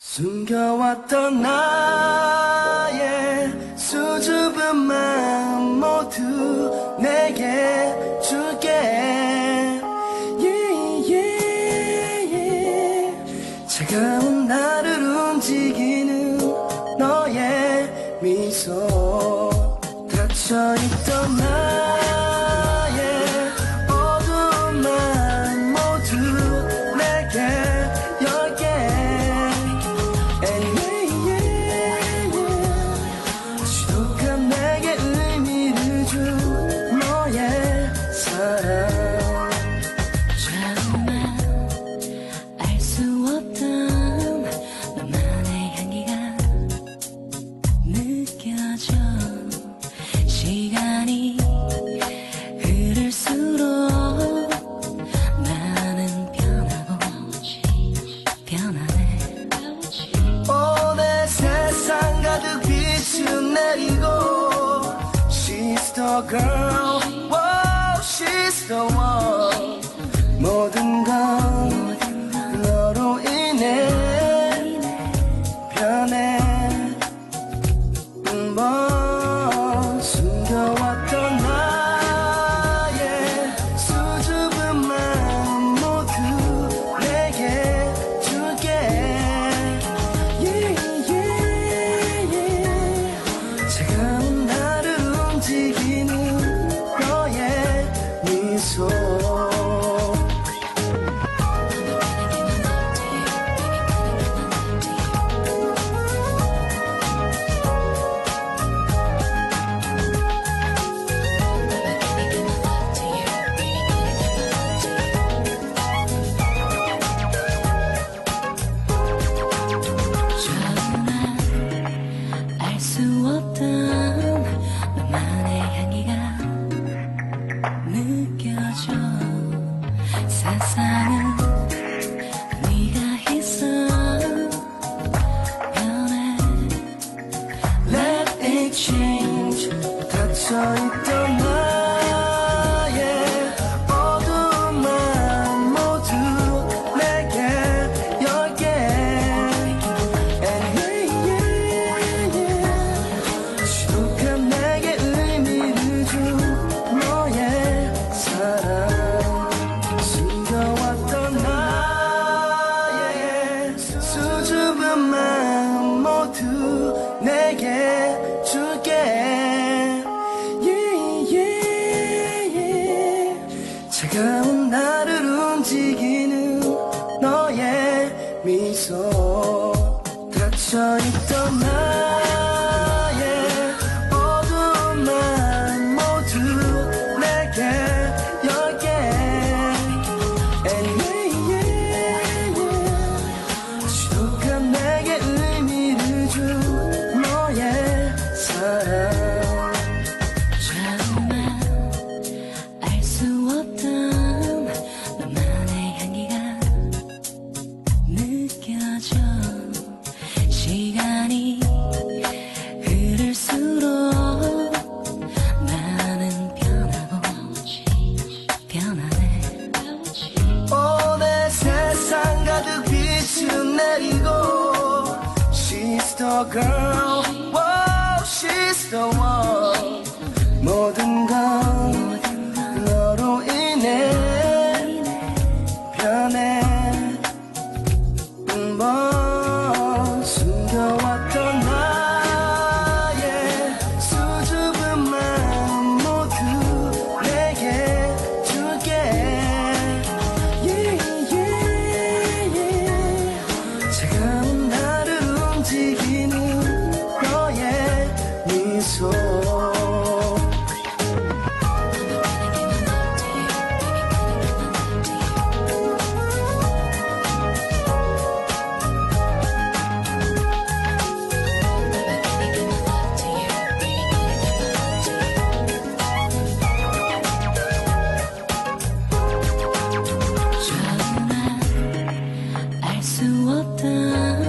숨겨왔던 나의 수줍은 마음 모두 내게 줄게 yeah, yeah, yeah. 차가운 나를 움직이는 너의 미소 닫혀있던 나의 어두운 마음 모두 내게 열게 And yeah, yeah, yeah. 지독한 내게 의미를 준 너의 사랑 정말 알 수 없던 너만의 향기가 느껴져 시간이 흐를수록 나는 변하고 변하네 오늘 세상 가득 빛을 내리고 She's the girl, wow, she's the one 모든 건 너로 인해 변해 숨겨왔던 나의 수줍은 마음 모두 내게 줄게 yeah, yeah, yeah. 차가운 나를 움직이는 너의 미소 알 수 없던 너만의 향기가 느껴져 세상은 네가 있어 변해 Let it change 닫혀있던 나의 어두운 마음 모두 내게 열게 And yeah, yeah, yeah. 지독한 내게 의미를 준 너의 사랑 숨겨왔던 나의 수줍은 마음 모두 내게 줄게 yeah, yeah, yeah. 차가운 나를 움직이는 너의 미소 닫혀있던 나의 어두운 마음 모두 내게 열게 And yeah, yeah, yeah. 지독한 내게 의미를 준 너의 사랑 정말 알 수 없던 너만의 향기가 느껴져 시간이 흐를수록 나는 변하고 변하네 오늘 세상 가득 빛을 내리고 She's the girl, wow, she's the one 모든 건 너로 인해 변해 숨겨왔던 나의 수줍은 마음 모두 내게 줄게 yeah, yeah, yeah. 차가운 나를 움직이는 너의 미소 정말 알 수 없던